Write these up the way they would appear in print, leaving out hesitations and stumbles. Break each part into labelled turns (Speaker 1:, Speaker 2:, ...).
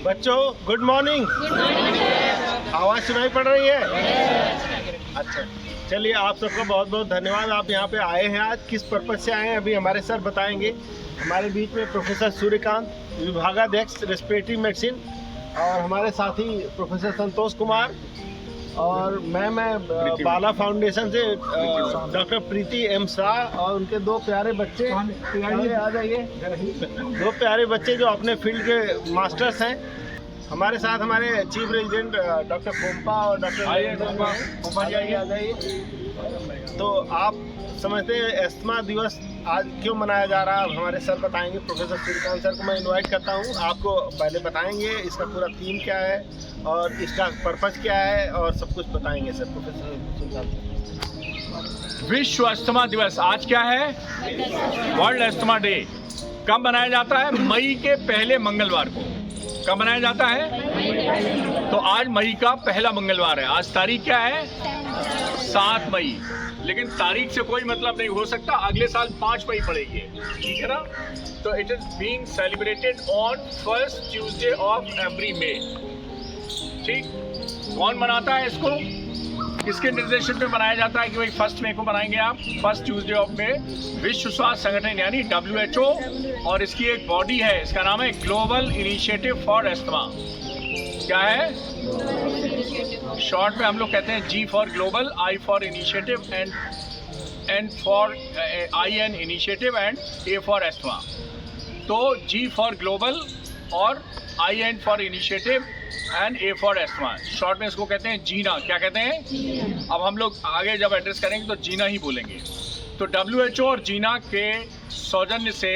Speaker 1: बच्चों good morning. आवाज़ सुनाई पड़ रही है? अच्छा, चलिए आप सबका बहुत बहुत धन्यवाद। आप यहाँ पे आए हैं, आज किस पर्पज से आए हैं अभी हमारे सर बताएंगे। हमारे बीच में प्रोफेसर सूर्यकांत, विभागाध्यक्ष रेस्पिरेटरी मेडिसिन, और हमारे साथी प्रोफेसर संतोष कुमार, और मैं बाला फाउंडेशन से डॉक्टर प्रीति एम शाह, और उनके दो प्यारे बच्चे आ जाइए, दो प्यारे बच्चे जो अपने फील्ड के मास्टर्स हैं। हमारे साथ हमारे चीफ रेजिडेंट डॉक्टर पोम्पा और डॉक्टर पोम्पा जी आ जाइए। तो आप समझते हैं एस्थमा दिवस आज क्यों मनाया जा रहा है, अब हमारे सर बताएंगे। प्रोफेसर सूर्यकांत सर को मैं इनवाइट करता हूँ, आपको पहले बताएंगे इसका पूरा थीम क्या है और इसका पर्पज क्या है और सब कुछ बताएंगे सर। प्रोफेसर सूर्यकांत।
Speaker 2: विश्व अस्थमा दिवस आज क्या है? World asthma day. कब मनाया जाता है? मई के पहले मंगलवार को। कब मनाया जाता है? तो आज मई का पहला मंगलवार है। आज तारीख क्या है? 7 मई। लेकिन तारीख से कोई मतलब नहीं हो सकता, अगले साल 5 मई पड़ेगी, ठीक है ना? तो it is being celebrated on first Tuesday of every May. ठीक, कौन मनाता है इसको? किसके निर्देशन पे बनाया जाता है कि भाई 1 मई को बनाएंगे आप, फर्स्ट ट्यूसडे ऑफ मे? विश्व स्वास्थ्य संगठन यानी WHO, और इसकी एक बॉडी है, इसका नाम है ग्लोबल इनिशिएटिव फॉर एस्थमा। क्या है? शॉर्ट में हम लोग कहते हैं G for global, I for initiative, N for IN initiative, and A for asthma. तो G फॉर ग्लोबल और IN for initiative and A for asthma. Short में इसको कहते हैं जीना। क्या कहते हैं? अब हम लोग आगे जब एड्रेस करेंगे तो जीना ही बोलेंगे। तो WHO और जीना के सौजन्य से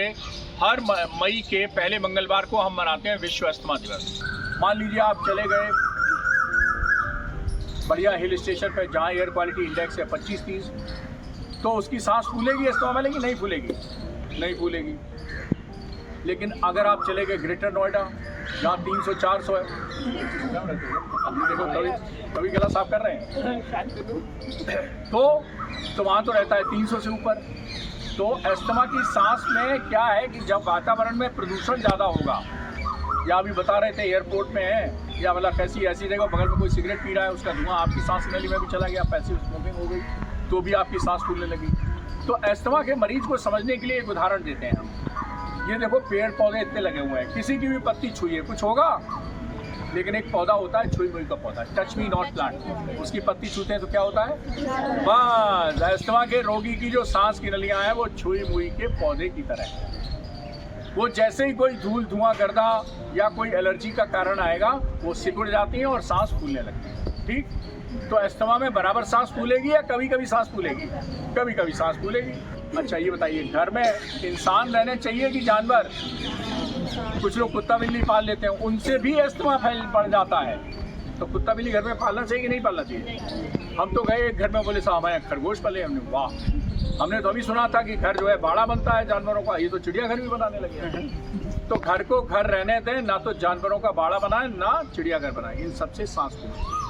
Speaker 2: हर मई के पहले मंगलवार को हम मनाते हैं विश्व अस्थमा दिवस। मान लीजिए आप चले गए बढ़िया हिल स्टेशन पे जहाँ एयर क्वालिटी इंडेक्स है 25-30, तो उसकी सांस फूलेगी अस्थमा वाले की? नहीं फूलेगी, नहीं फूलेगी। लेकिन अगर आप चले गए ग्रेटर नोएडा जहाँ 300-400 है, देखो कभी गला साफ कर रहे हैं, तो वहाँ तो रहता है 300 से ऊपर। तो अस्थमा की सांस में क्या है कि जब वातावरण में प्रदूषण ज़्यादा होगा, या अभी बता रहे थे एयरपोर्ट में है, या मतलब कैसी ऐसी जगह बगल में कोई सिगरेट पी रहा है, उसका धुआं आपकी सांस नली में भी चला गया, पैसिव स्मोकिंग हो गई, तो भी आपकी सांस फूलने लगी। तो अस्थमा के मरीज को समझने के लिए एक उदाहरण देते हैं हम। ये देखो पेड़ पौधे इतने लगे हुए हैं, किसी की भी पत्ती छुइए कुछ होगा, लेकिन एक पौधा होता है छुई मुई का पौधा, टच मी नॉट प्लांट, उसकी पत्ती छूते हैं तो क्या होता है? बस अस्थमा के रोगी की जो सांस की नलियाँ हैं वो छुई मुई के पौधे की तरह है। वो जैसे ही कोई धूल धुआं गर्दा या कोई एलर्जी का कारण आएगा, वो सिकुड़ जाती हैं और सांस फूलने लगती है। ठीक, तो अस्थमा में बराबर सांस फूलेगी या कभी कभी सांस फूलेगी? कभी कभी सांस फूलेगी। अच्छा ये बताइए, घर में इंसान रहने चाहिए कि जानवर? कुछ लोग कुत्ता बिल्ली पाल लेते हैं, उनसे भी अस्थमा फैल पड़ जाता है। तो कुत्ता बिल्ली घर में पालना चाहिए कि नहीं पालना चाहिए? हम तो गए एक घर में, बोले साहब हमारे खरगोश पाले। हमने वाह, हमने तो अभी सुना था कि घर जो है बाड़ा बनता है जानवरों का, ये तो चिड़ियाघर भी बनाने लगे हैं। तो घर को घर रहने दें, ना तो जानवरों का बाड़ा बनाए ना चिड़ियाघर बनाए, इन सबसे सांस फूले।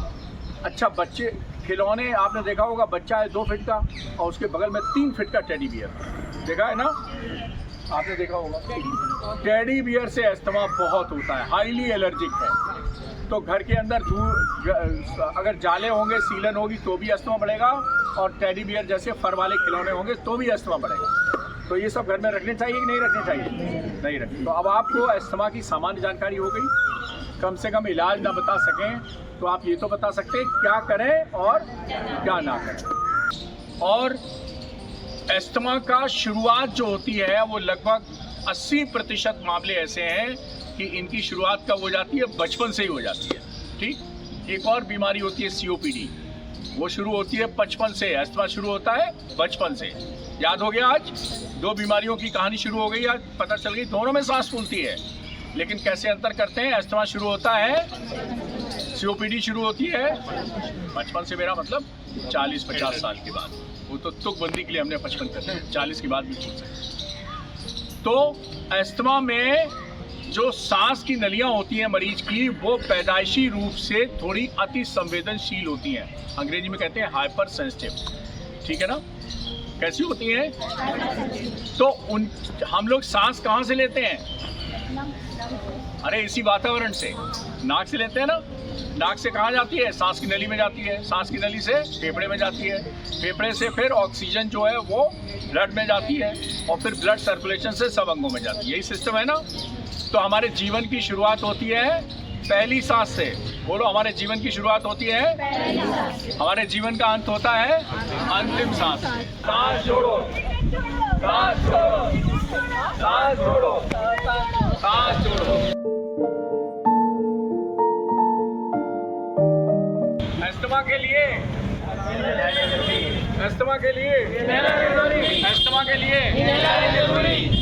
Speaker 2: अच्छा बच्चे खिलौने, आपने देखा होगा बच्चा है 2 फीट का और उसके बगल में 3 फीट का टेडी बियर, देखा है ना? आपने देखा होगा। टेडी बियर से अस्थमा बहुत होता है, हाईली एलर्जिक है। तो घर के अंदर अगर जाले होंगे, सीलन होगी तो भी अस्थमा बढ़ेगा, और टेडी बियर जैसे फर वाले खिलौने होंगे तो भी अस्थमा बढ़ेगा। तो ये सब घर में रखने चाहिए कि नहीं रखने चाहिए? नहीं रखने। तो अब आपको अस्थमा की सामान्य जानकारी हो गई, कम से कम इलाज ना बता सकें तो आप ये तो बता सकते हैं क्या करें और क्या ना करें। और अस्थमा का शुरुआत जो होती है वो लगभग 80% मामले ऐसे हैं कि इनकी शुरुआत कब हो जाती है? बचपन से ही हो जाती है। ठीक, एक और बीमारी होती है COPD, वो शुरू होती है बचपन से। अस्थमा शुरू होता है बचपन से। याद हो गया? आज 2 बीमारियों की कहानी शुरू हो गई, आज पता चल गई, दोनों में सांस फूलती है, लेकिन कैसे अंतर करते हैं? अस्थमा शुरू होता है, COPD शुरू होती है बचपन से, मेरा मतलब 40-50 साल के बाद। वो तो तुकबंदी के लिए हमने 55 कर दिया, 40 के बाद भी फूल सकते। तो अस्थमा में जो सांस की नलियां होती हैं मरीज की, वो पैदाइशी रूप से थोड़ी अति संवेदनशील होती हैं, अंग्रेजी में कहते हैं हाइपर सेंसिटिव। ठीक है ना? कैसी होती हैं? तो हम लोग सांस कहाँ से लेते हैं? अरे इसी वातावरण से, नाक से लेते हैं ना। नाक से कहाँ जाती है? सांस की नली में जाती है, सांस की नली से फेफड़े में जाती है, फेफड़े से फिर ऑक्सीजन जो है वो ब्लड में जाती है और फिर ब्लड सर्कुलेशन से सब अंगों में जाती है। यही सिस्टम है ना। तो हमारे जीवन की शुरुआत होती है पहली सांस से। बोलो, हमारे जीवन की शुरुआत होती है पहली सांस। हमारे जीवन का अंत होता है अंतिम सांस से। सांस जोड़ो, सांस जोड़ो, सांस जोड़ो, सांस जोड़ो। अस्थमा के लिए, अस्थमा के लिए, अस्थमा के लिए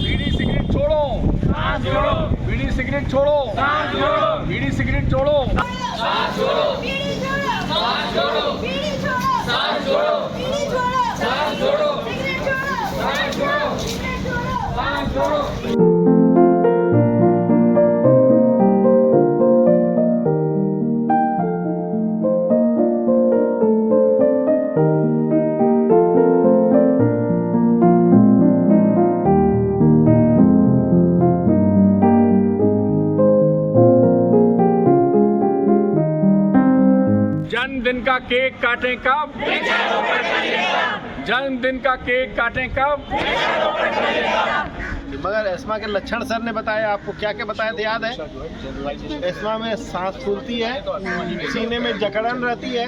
Speaker 2: बीड़ी सिगरेट छोड़ो, सांस जोड़ो, बीड़ी सिगरेट छोड़ो, सांस जोड़ो, बीड़ी सिगरेट छोड़ो, सांस जोड़ो, बीड़ी छोड़ो, सांस जोड़ो, बीड़ी छोड़ो, सांस जोड़ो, बीड़ी छोड़ो, सांस जोड़ो, सिगरेट छोड़ो, सांस जोड़ो, सिगरेट छोड़ो, सांस जोड़ो। जन्मदिन का केक काटें कब? जन्मदिन का केक काटें कब?
Speaker 1: मगर एस्मा के लक्षण सर ने बताया आपको, क्या क्या बताया थे याद है? एस्मा में सांस फूलती है, सीने में जकड़न रहती है,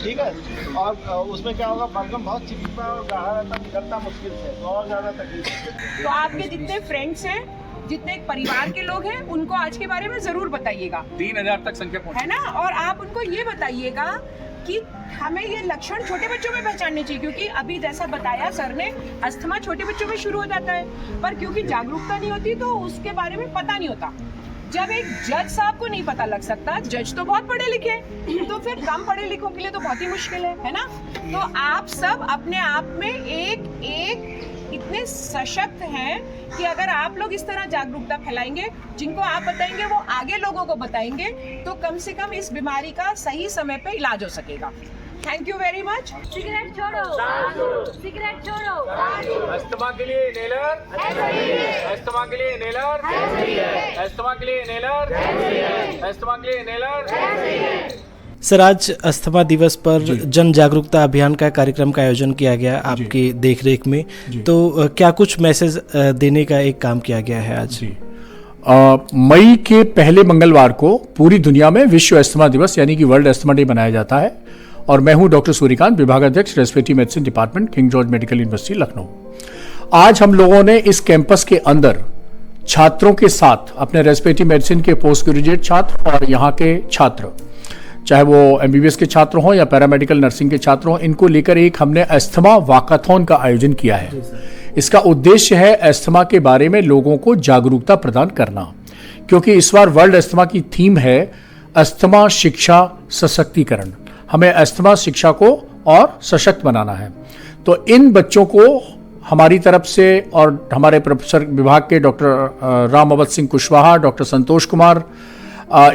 Speaker 1: ठीक है, और उसमें क्या होगा, बलगम बहुत चिपचिपा और गाढ़ा रहता, निकलता मुश्किल से, तो और ज़्यादा तकलीफ।
Speaker 3: तो आपके जितने फ्रेंड्स हैं, जितने परिवार के लोग हैं, उनको आज के बारे में जरूर बताइएगा।
Speaker 2: 3000 तक संख्या
Speaker 3: है ना। और आप उनको ये बताइएगा कि हमें ये लक्षण छोटे बच्चों में पहचानने चाहिए, क्योंकि अभी जैसा बताया सर ने, अस्थमा छोटे बच्चों में शुरू हो जाता है, पर क्योंकि जागरूकता नहीं होती तो उसके बारे में पता नहीं होता। जब एक जज साहब को नहीं पता लग सकता, जज तो बहुत पढ़े लिखे, तो फिर कम पढ़े लिखों के लिए तो बहुत ही मुश्किल है ना। तो आप सब अपने आप में एक इतने सशक्त हैं कि अगर आप लोग इस तरह जागरूकता फैलाएंगे, जिनको आप बताएंगे वो आगे लोगों को बताएंगे, तो कम से कम इस बीमारी का सही समय पे इलाज हो सकेगा। Thank you very much.
Speaker 4: Cigarette छोड़ो, सिगरेट छोड़ो।
Speaker 2: अस्थमा के लिए इनहेलर, अस्थमा के लिए इनहेलर, अस्थमा के लिए इनहेलर, अस्थमा के लिए इनहेलर।
Speaker 5: सर, आज अस्थमा दिवस पर जन जागरूकता अभियान का कार्यक्रम का आयोजन किया गया आपकी देखरेख में, तो क्या कुछ मैसेज देने का एक काम किया गया है आज?
Speaker 6: मई के पहले मंगलवार को पूरी दुनिया में विश्व अस्थमा दिवस यानी कि वर्ल्ड अस्थमा डे मनाया जाता है, और मैं हूं डॉक्टर सूर्यकांत, विभागाध्यक्ष respiratory medicine department, king George medical university Lucknow. आज हम लोगों ने इस कैंपस के अंदर छात्रों के साथ, अपने रेस्पिरेटरी मेडिसिन के पोस्ट ग्रेजुएट छात्र और यहाँ के छात्र, चाहे वो एमबीबीएस के छात्र हों या पैरामेडिकल नर्सिंग के छात्र हों, इनको लेकर एक हमने अस्थमा वाकाथॉन का आयोजन किया है। इसका उद्देश्य है अस्थमा के बारे में लोगों को जागरूकता प्रदान करना, क्योंकि इस बार वर्ल्ड अस्थमा की थीम है अस्थमा शिक्षा सशक्तिकरण। हमें अस्थमा शिक्षा को और सशक्त बनाना है। तो इन बच्चों को हमारी तरफ से और हमारे प्रोफेसर विभाग के डॉक्टर राम अवध सिंह कुशवाहा, डॉक्टर संतोष कुमार,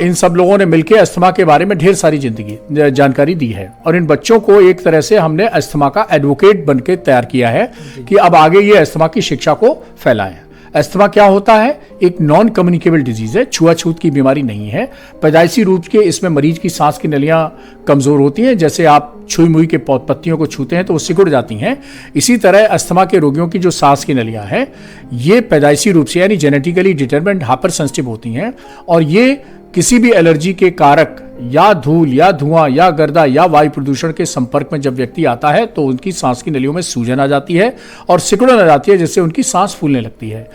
Speaker 6: इन सब लोगों ने मिलकर अस्थमा के बारे में ढेर सारी जानकारी दी है, और इन बच्चों को एक तरह से हमने अस्थमा का एडवोकेट बनकर तैयार किया है कि अब आगे ये अस्थमा की शिक्षा को फैलाएं। अस्थमा क्या होता है? एक नॉन कम्युनिकेबल डिजीज है, छुआछूत की बीमारी नहीं है। पैदाइशी रूप के इसमें मरीज की सांस की नलियां कमजोर होती हैं, जैसे आप छुई मुई के पत्तियों को छूते हैं तो वो सिकुड़ जाती हैं। इसी तरह अस्थमा के रोगियों की जो सांस की नलियां हैं, ये पैदाइशी रूप से यानी जेनेटिकली डिटरमिन्ड हाइपर सेंसिटिव होती हैं, और ये किसी भी एलर्जी के कारक या धूल या धुआं या गर्दा या वायु प्रदूषण के संपर्क में जब व्यक्ति आता है तो उनकी सांस की नलियों में सूजन आ जाती है और सिकुड़न आ जाती है, जिससे उनकी सांस फूलने लगती है।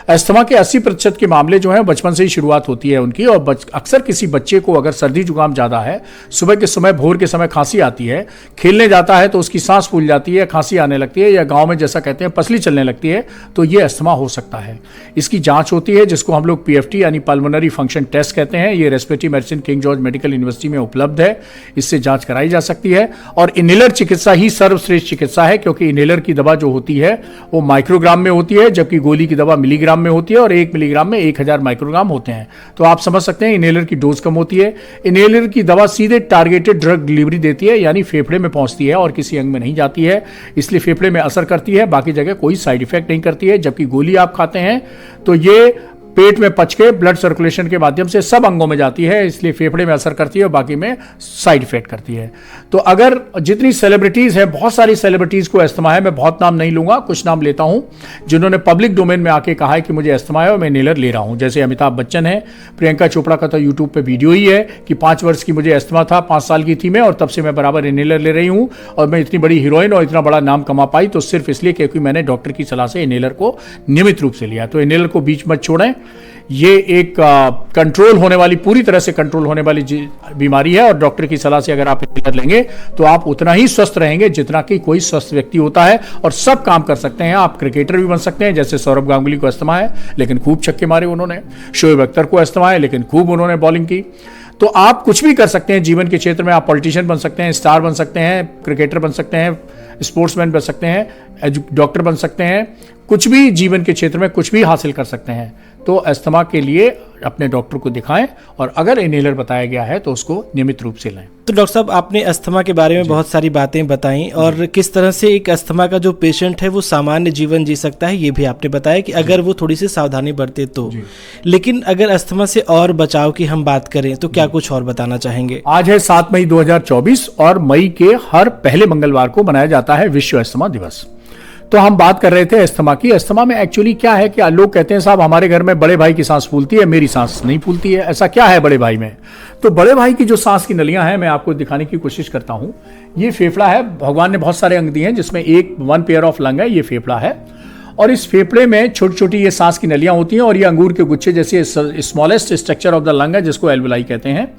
Speaker 6: अस्थमा के 80% के मामले जो हैं बचपन से ही शुरुआत होती है उनकी, और अक्सर किसी बच्चे को अगर सर्दी जुकाम ज़्यादा है, सुबह के समय भोर के समय खांसी आती है, खेलने जाता है तो उसकी सांस फूल जाती है, खांसी आने लगती है, या गांव में जैसा कहते हैं पसली चलने लगती है, तो ये अस्थमा हो सकता है। इसकी जांच होती है जिसको हम लोग PFT यानी पल्मोनरी फंक्शन टेस्ट कहते हैं। ये respiratory medicine king George medical university में उपलब्ध है, इससे जाँच कराई जा सकती है। और इनहेलर चिकित्सा ही सर्वश्रेष्ठ चिकित्सा है, क्योंकि इनहेलर की दवा जो होती है वो माइक्रोग्राम में होती है, जबकि गोली की दवा मिलीग्राम मिलीग्राम में होती है और 1 मिलीग्राम में 1000 माइक्रोग्राम होते हैं। तो आप समझ सकते हैं इनहेलर की डोज कम होती है। इनहेलर की दवा सीधे टारगेटेड ड्रग डिलीवरी देती है, यानी फेफड़े में पहुंचती है और किसी अंग में नहीं जाती है, इसलिए फेफड़े में असर करती है, बाकी जगह कोई साइड इफेक्ट नहीं करती है। जबकि गोली आप खाते हैं तो ये पेट में पच के ब्लड सर्कुलेशन के माध्यम से सब अंगों में जाती है, इसलिए फेफड़े में असर करती है और बाकी में साइड इफेक्ट करती है। तो अगर जितनी सेलिब्रिटीज है, बहुत सारी सेलिब्रिटीज को अस्थमा है, मैं बहुत नाम नहीं लूंगा, कुछ नाम लेता हूं जिन्होंने पब्लिक डोमेन में आके कहा है कि मुझे अस्थमा है और मैं इनहेलर ले रहा हूं। जैसे अमिताभ बच्चन है, प्रियंका चोपड़ा का तो यूट्यूब पे वीडियो ही है कि 5 वर्ष की मुझे अस्थमा था, 5 साल की थी मैं, और तब से मैं बराबर इनहेलर ले रही हूं और मैं इतनी बड़ी हीरोइन और इतना बड़ा नाम कमा पाई तो सिर्फ इसलिए क्योंकि मैंने डॉक्टर की सलाह से इनहेलर को नियमित रूप से लिया। तो इनहेलर को बीच मत छोड़ें, ये एक कंट्रोल होने वाली, पूरी तरह से कंट्रोल होने वाली बीमारी है और डॉक्टर की सलाह से अगर आप इनहेलर लेंगे तो आप उतना ही स्वस्थ रहेंगे जितना कि कोई स्वस्थ व्यक्ति होता है और सब काम कर सकते हैं। आप क्रिकेटर भी बन सकते हैं, जैसे सौरभ गांगुली को अस्थमा है लेकिन खूब छक्के मारे उन्होंने, शोएब अख्तर को अस्थमा है लेकिन खूब उन्होंने बॉलिंग की। तो आप कुछ भी कर सकते हैं जीवन के क्षेत्र में, आप पॉलिटिशियन बन सकते हैं, स्टार बन सकते हैं, क्रिकेटर बन सकते हैं, स्पोर्ट्समैन बन सकते हैं, डॉक्टर बन सकते हैं, कुछ भी जीवन के क्षेत्र में कुछ भी हासिल कर सकते हैं। तो अस्थमा के लिए अपने डॉक्टर को दिखाएं और अगर इनहेलर बताया गया है तो उसको नियमित रूप से लें।
Speaker 5: तो डॉक्टर साहब, आपने अस्थमा के बारे में बहुत सारी बातें बताई और किस तरह से एक अस्थमा का जो पेशेंट है वो सामान्य जीवन जी सकता है, ये भी आपने बताया कि अगर वो थोड़ी सी सावधानी बरते तो। लेकिन अगर अस्थमा से और बचाव की हम बात करें तो क्या कुछ और बताना चाहेंगे?
Speaker 6: आज है 7 मई 2024 और मई के हर पहले मंगलवार को मनाया जाता है विश्व अस्थमा दिवस। तो हम बात कर रहे थे अस्थमा की। अस्थमा में एक्चुअली क्या है कि लोग कहते हैं साहब हमारे घर में बड़े भाई की सांस फूलती है, मेरी सांस नहीं फूलती है, ऐसा क्या है बड़े भाई में? तो बड़े भाई की जो सांस की नलियां हैं, मैं आपको दिखाने की कोशिश करता हूं। ये फेफड़ा है, भगवान ने बहुत सारे अंग दिए हैं जिसमें वन पेयर ऑफ लंग है, ये फेफड़ा है और इस फेफड़े में छोटी छोटी ये सांस की नलियां होती हैं और ये अंगूर के गुच्छे जैसे smallest structure of the lung है जिसको एल्वुलाई कहते हैं।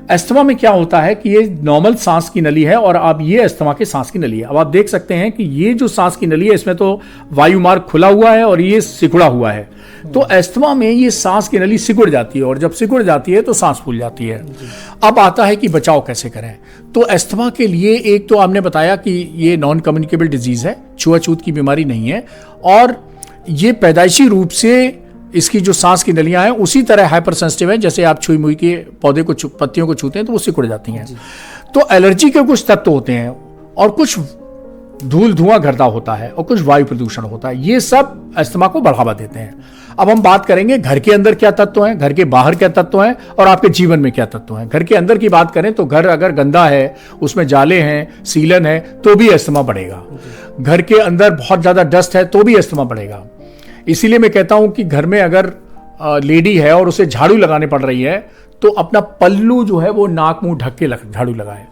Speaker 6: अस्थमा में क्या होता है कि ये नॉर्मल सांस की नली है और अब ये अस्थमा की सांस की नली है। अब आप देख सकते हैं कि ये जो सांस की नली है इसमें तो वायु मार्ग खुला हुआ है और ये सिकुड़ा हुआ है। तो अस्थमा में ये सांस की नली सिकुड़ जाती है और जब सिकुड़ जाती है तो सांस फूल जाती है। अब आता है कि बचाव कैसे करें। तो अस्थमा के लिए एक तो आपने बताया कि ये नॉन कम्युनिकेबल डिजीज है, छुआछूत की बीमारी नहीं है और ये पैदाइशी रूप से इसकी जो सांस की नलियां हैं उसी तरह हाइपर सेंसिटिव है, जैसे आप छुई मुई के पौधे को पत्तियों को छूते हैं तो वो सिकुड़ जाती हैं। तो एलर्जी के कुछ तत्व होते हैं और कुछ धूल धुआं गर्दा होता है और कुछ वायु प्रदूषण होता है, ये सब अस्थमा को बढ़ावा देते हैं। अब हम बात करेंगे घर के अंदर क्या तत्व हैं, घर के बाहर क्या तत्व हैं और आपके जीवन में क्या तत्व हैं। घर के अंदर की बात करें तो घर अगर गंदा है, उसमें जाले हैं, सीलन है तो भी अस्थमा बढ़ेगा। घर के अंदर बहुत ज्यादा डस्ट है तो भी अस्थमा बढ़ेगा। इसीलिए मैं कहता हूं कि घर में अगर लेडी है और उसे झाड़ू लगाने पड़ रही है तो अपना पल्लू जो है वो नाक मुंह ढक के झाड़ू लगाए।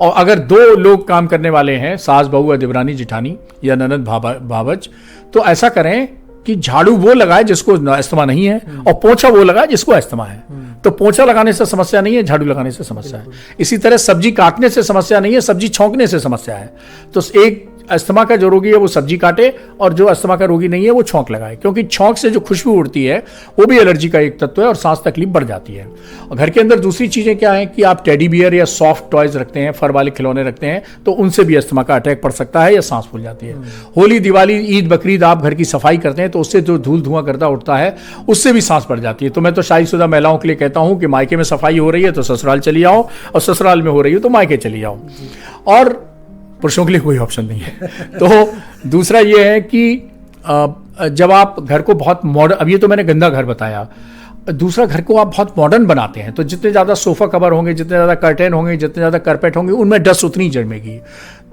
Speaker 6: और अगर 2 लोग काम करने वाले हैं, सास बहू या देवरानी जिठानी या ननद भावज, तो ऐसा करें कि झाड़ू वो लगाए जिसको अस्थमा नहीं है और पोंछा वो लगाए जिसको अस्थमा है। तो पोंछा लगाने से समस्या नहीं है, झाड़ू लगाने से समस्या है। इसी तरह सब्जी काटने से समस्या नहीं है, सब्जी छौंकने से समस्या है। तो एक अस्थमा का जो रोगी है वो सब्जी काटे और जो अस्थमा का रोगी नहीं है वो छौंक लगाए, क्योंकि छौंक से जो खुशबू उड़ती है वो भी एलर्जी का एक तत्व है और सांस तकलीफ बढ़ जाती है। और घर के अंदर दूसरी चीजें क्या है कि आप टेडी बियर या सॉफ्ट टॉयज रखते हैं, फर वाले खिलौने रखते हैं तो उनसे भी अस्थमा का अटैक पड़ सकता है या सांस फूल जाती है। होली, दिवाली, ईद, बकरीद आप घर की सफाई करते हैं तो उससे जो धूल धुआं गर्दा उठता है उससे भी सांस बढ़ जाती है। तो मैं तो शादीशुदा महिलाओं के लिए कहता हूं कि मायके में सफाई हो रही है तो ससुराल चली आओ और ससुराल में हो रही है तो मायके चली आओ। और पुरुषों के लिए कोई ऑप्शन नहीं है। तो दूसरा ये है कि जब आप घर को बहुत मॉडर्न, अब ये तो मैंने गंदा घर बताया, दूसरा घर को आप बहुत मॉडर्न बनाते हैं तो जितने ज़्यादा सोफा कवर होंगे, जितने ज़्यादा कर्टेन होंगे, जितने ज़्यादा कारपेट होंगे, उनमें डस्ट उतनी जमेगी।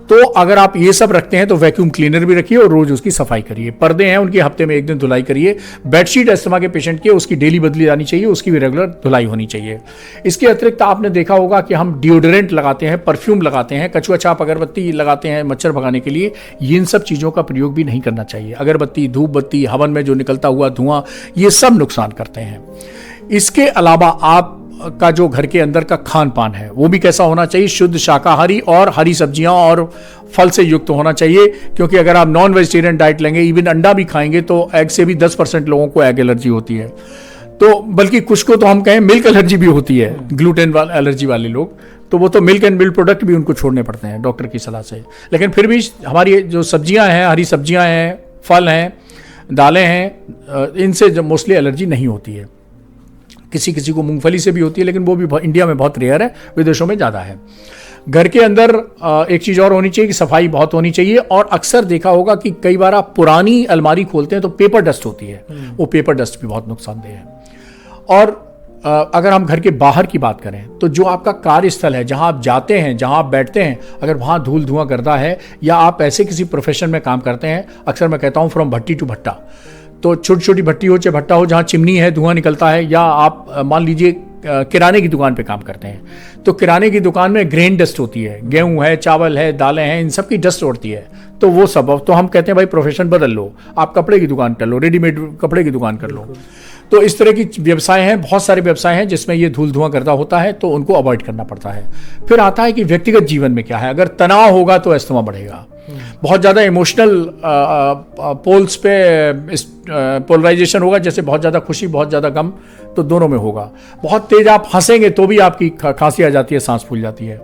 Speaker 6: तो अगर आप ये सब रखते हैं तो वैक्यूम क्लीनर भी रखिए और रोज उसकी सफाई करिए। पर्दे हैं उनकी हफ्ते में 1 दिन धुलाई करिए। बेडशीट अस्थमा के पेशेंट की उसकी डेली बदली जानी चाहिए, उसकी भी रेगुलर धुलाई होनी चाहिए। इसके अतिरिक्त आपने देखा होगा कि हम डिओड्रेंट लगाते हैं, परफ्यूम लगाते हैं, कछुआ छाप अगरबत्ती लगाते हैं मच्छर भगाने के लिए। इन सब चीज़ों का प्रयोग भी नहीं करना चाहिए। अगरबत्ती, धूप बत्ती, हवन में जो निकलता हुआ धुआं, ये सब नुकसान करते हैं। इसके अलावा आप का जो घर के अंदर का खान पान है वो भी कैसा होना चाहिए, शुद्ध शाकाहारी और हरी सब्जियां और फल से युक्त होना चाहिए। क्योंकि अगर आप नॉन वेजिटेरियन डाइट लेंगे, इवन अंडा भी खाएंगे तो एग से भी 10% लोगों को एग एलर्जी होती है। तो बल्कि कुछ को तो हम कहें मिल्क एलर्जी भी होती है, ग्लूटेन एलर्जी वाले लोग, तो वो तो मिल्क एंड मिल्क प्रोडक्ट भी उनको छोड़ने पड़ते हैं डॉक्टर की सलाह से। लेकिन फिर भी हमारी जो सब्जियां हैं, हरी सब्जियां हैं, फल हैं, दालें हैं, इनसे मोस्टली एलर्जी नहीं होती है। किसी किसी को मूंगफली से भी होती है, लेकिन वो भी इंडिया में बहुत रेयर है, विदेशों में ज़्यादा है। घर के अंदर एक चीज़ और होनी चाहिए कि सफाई बहुत होनी चाहिए। और अक्सर देखा होगा कि कई बार आप पुरानी अलमारी खोलते हैं तो पेपर डस्ट होती है, वो पेपर डस्ट भी बहुत नुकसानदेह है। और अगर हम घर के बाहर की बात करें तो जो आपका कार्यस्थल है, जहां आप जाते हैं, जहां आप बैठते हैं, अगर वहां धूल धुआं करता है या आप ऐसे किसी प्रोफेशन में काम करते हैं, अक्सर मैं कहता हूं फ्रॉम भट्टी टू भट्टा, तो छोटी छोटी भट्टी हो चाहे भट्टा हो, जहां चिमनी है, धुआं निकलता है, या आप मान लीजिए किराने की दुकान पे काम करते हैं, तो किराने की दुकान में ग्रेन डस्ट होती है, गेहूं है, चावल है, दालें हैं, इन सब की डस्ट उड़ती है। तो वो सब, तो हम कहते हैं भाई प्रोफेशन बदल लो, आप कपड़े की दुकान कर लो, रेडीमेड कपड़े की दुकान कर लो। तो इस तरह की व्यवसाय हैं, बहुत सारे व्यवसाय हैं जिसमें ये धूल धुआं करता होता है, तो उनको अवॉइड करना पड़ता है। फिर आता है कि व्यक्तिगत जीवन में क्या है। अगर तनाव होगा तो अस्थमा बढ़ेगा। बहुत ज़्यादा इमोशनल पोल्स पे पोलराइजेशन होगा, जैसे बहुत ज़्यादा खुशी, बहुत ज़्यादा गम, तो दोनों में होगा। बहुत तेज आप हंसेंगे तो भी आपकी खांसी आ जाती है, सांस फूल जाती है।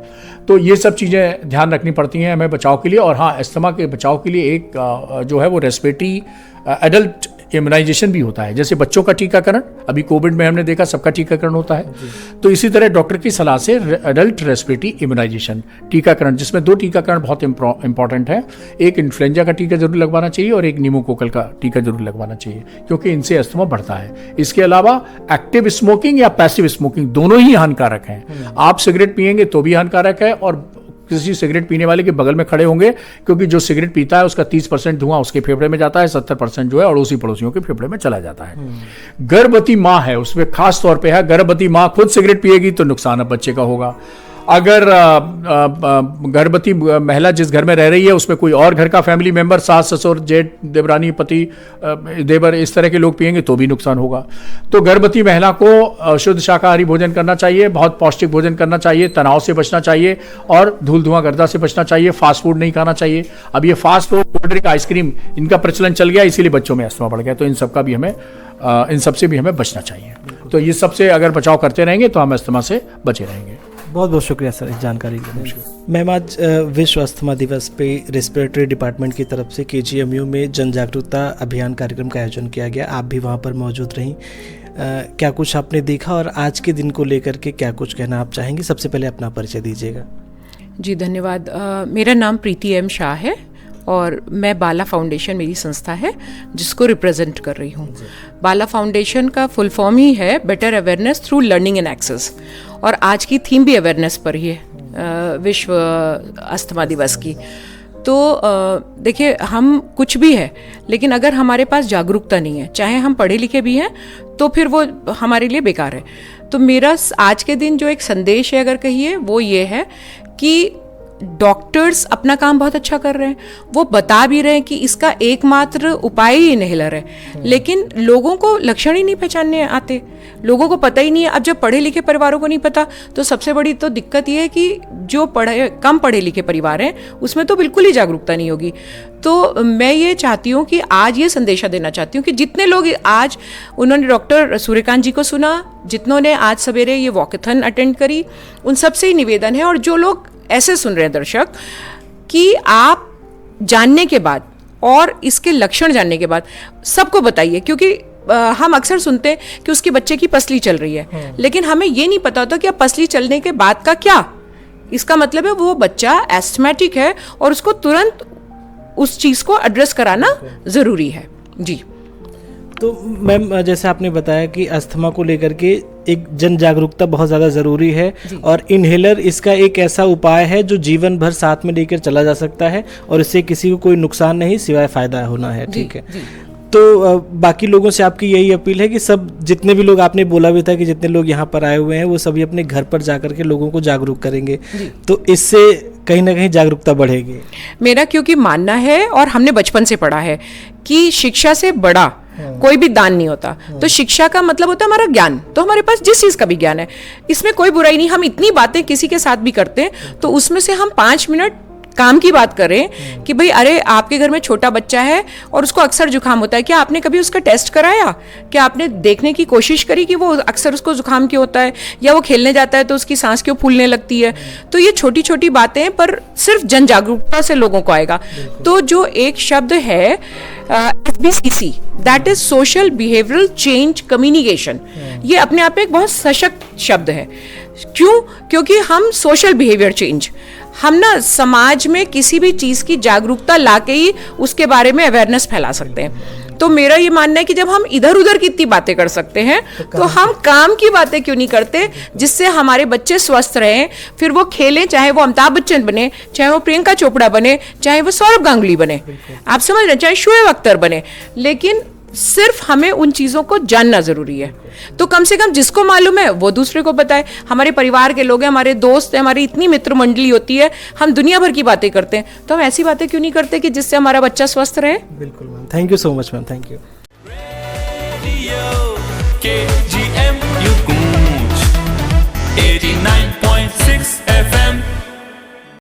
Speaker 6: तो ये सब चीज़ें ध्यान रखनी पड़ती हैं हमें बचाव के लिए। और हाँ, अस्थमा के बचाव के लिए एक जो है वो रेस्पिरेटरी एडल्ट इम्यूनाइजेशन भी होता है। जैसे बच्चों का टीकाकरण, अभी कोविड में हमने देखा सबका टीकाकरण होता है, तो इसी तरह डॉक्टर की सलाह से एडल्ट रेस्पिरेटरी इम्यूनाइजेशन टीकाकरण, जिसमें 2 टीकाकरण बहुत इंपॉर्टेंट है। एक इन्फ्लुएंजा का टीका जरूर लगवाना चाहिए और एक न्यूमोकोकल का टीका जरूर लगवाना चाहिए, क्योंकि इनसे अस्थमा बढ़ता है। इसके अलावा एक्टिव स्मोकिंग या पैसिव स्मोकिंग दोनों ही हानिकारक हैं। आप सिगरेट पिएंगे तो भी हानिकारक है, और किसी सिगरेट पीने वाले के बगल में खड़े होंगे, क्योंकि जो सिगरेट पीता है उसका 30% धुआं उसके फेफड़े में जाता है, 70% जो है अड़ोसी पड़ोसियों के फेफड़े में चला जाता है। गर्भवती माँ है, उसमें खास तौर पे है, गर्भवती माँ खुद सिगरेट पिएगी तो नुकसान अब बच्चे का होगा। अगर गर्भवती महिला जिस घर में रह रही है उसमें कोई और घर का फैमिली मेंबर, सास ससुर जेठ देवरानी पति देवर, इस तरह के लोग पिएंगे तो भी नुकसान होगा। तो गर्भवती महिला को शुद्ध शाकाहारी भोजन करना चाहिए, बहुत पौष्टिक भोजन करना चाहिए, तनाव से बचना चाहिए और धूल धुआं गर्दा से बचना चाहिए। फास्ट फूड नहीं खाना चाहिए। अब ये fast food, cold drink, ice cream, इनका प्रचलन चल गया, इसीलिए बच्चों में अस्थमा बढ़ गया। तो इन सब से भी हमें बचना चाहिए। तो ये सबसे अगर बचाव करते रहेंगे तो हम अस्थमा से बचे रहेंगे।
Speaker 5: बहुत बहुत शुक्रिया सर इस जानकारी के लिए। मैम, आज विश्व अस्थमा दिवस पे रेस्पिरेटरी डिपार्टमेंट की तरफ से KGMU में जन जागरूकता अभियान कार्यक्रम का आयोजन किया गया। आप भी वहाँ पर मौजूद रहीं। क्या कुछ आपने देखा और आज के दिन को लेकर के क्या कुछ कहना आप चाहेंगे? सबसे पहले अपना परिचय दीजिएगा।
Speaker 3: जी धन्यवाद। मेरा नाम प्रीति M शाह है और मैं बाला फाउंडेशन मेरी संस्था है जिसको रिप्रेजेंट कर रही हूँ। बाला फाउंडेशन का फुल फॉर्म ही है better awareness through learning and access, और आज की थीम भी अवेयरनेस पर ही है, विश्व अस्थमा दिवस की। तो देखिए, हम कुछ भी है लेकिन अगर हमारे पास जागरूकता नहीं है, चाहे हम पढ़े लिखे भी हैं, तो फिर वो हमारे लिए बेकार है। तो मेरा आज के दिन जो एक संदेश है अगर कहिए, वो ये है कि डॉक्टर्स अपना काम बहुत अच्छा कर रहे हैं, वो बता भी रहे हैं कि इसका एकमात्र उपाय ही इनहेलर है, लेकिन लोगों को लक्षण ही नहीं पहचानने आते, लोगों को पता ही नहीं है। अब जब पढ़े लिखे परिवारों को नहीं पता तो सबसे बड़ी तो दिक्कत ये है कि जो कम पढ़े लिखे परिवार हैं उसमें तो बिल्कुल ही जागरूकता नहीं होगी। तो मैं ये चाहती हूँ कि आज ये संदेशा देना चाहती हूँ कि जितने लोग आज उन्होंने डॉक्टर सूर्यकांत जी को सुना, जितनों ने आज सवेरे ये वॉकथन अटेंड करी, उन सबसे ही निवेदन है, और जो लोग ऐसे सुन रहे हैं दर्शक, कि आप जानने के बाद और इसके लक्षण जानने के बाद सबको बताइए, क्योंकि हम अक्सर सुनते हैं कि उसके बच्चे की पसली चल रही है, लेकिन हमें ये नहीं पता होता कि अब पसली चलने के बाद का क्या, इसका मतलब है वो बच्चा एस्थमेटिक है और उसको तुरंत उस चीज़ को एड्रेस कराना ज़रूरी है। जी।
Speaker 5: तो मैम, जैसे आपने बताया कि अस्थमा को लेकर के एक जन जागरूकता बहुत ज़्यादा ज़रूरी है, और इनहेलर इसका एक ऐसा उपाय है जो जीवन भर साथ में लेकर चला जा सकता है और इससे किसी को कोई नुकसान नहीं सिवाय फ़ायदा होना है। ठीक है। तो बाकी लोगों से आपकी यही अपील है कि सब जितने भी लोग, आपने बोला भी था कि जितने लोग यहाँ पर आए हुए हैं वो सभी अपने घर पर जाकर के लोगों को जागरूक करेंगे, तो इससे कहीं ना कहीं जागरूकता बढ़ेगी।
Speaker 3: मेरा क्योंकि मानना है, और हमने बचपन से पढ़ा है कि शिक्षा से बड़ा कोई भी दान नहीं होता। तो शिक्षा का मतलब होता है हमारा ज्ञान। तो हमारे पास जिस चीज़ का भी ज्ञान है, इसमें कोई बुराई नहीं। हम इतनी बातें किसी के साथ भी करते हैं तो उसमें से हम 5 मिनट काम की बात करें कि भाई अरे आपके घर में छोटा बच्चा है और उसको अक्सर जुकाम होता है, क्या आपने कभी उसका टेस्ट कराया? क्या आपने देखने की कोशिश करी कि वो अक्सर उसको जुकाम क्यों होता है, या वो खेलने जाता है तो उसकी सांस क्यों फूलने लगती है? तो ये छोटी छोटी बातें पर सिर्फ जन जागरूकता से लोगों को आएगा। तो जो एक शब्द है SBCC, that is social behavioural change communication, ये अपने आप में एक बहुत सशक्त शब्द है। क्यों? क्योंकि हम सोशल बिहेवियर चेंज, हम ना समाज में किसी भी चीज की जागरूकता लाके ही उसके बारे में अवेयरनेस फैला सकते हैं। तो मेरा ये मानना है कि जब हम इधर उधर की इतनी बातें कर सकते हैं तो हम काम की बातें क्यों नहीं करते, जिससे हमारे बच्चे स्वस्थ रहें, फिर वो खेलें, चाहे वो अमिताभ बच्चन बने, चाहे वो प्रियंका चोपड़ा बने, चाहे वो सौरभ गांगुली बने, आप समझ रहे हैं, चाहे शोएब अख्तर बने, लेकिन सिर्फ हमें उन चीजों को जानना जरूरी है। तो कम से कम जिसको मालूम है वो दूसरे को बताए। हमारे परिवार के लोग हैं, हमारे दोस्त हैं, हमारी इतनी मित्र मंडली होती है, हम दुनिया भर की बातें करते हैं, तो हम ऐसी बातें क्यों नहीं करते कि जिससे हमारा बच्चा स्वस्थ रहे।
Speaker 5: बिल्कुल ma'am, thank you so much ma'am, thank you.
Speaker 7: KGM, you gouge 89.6 FM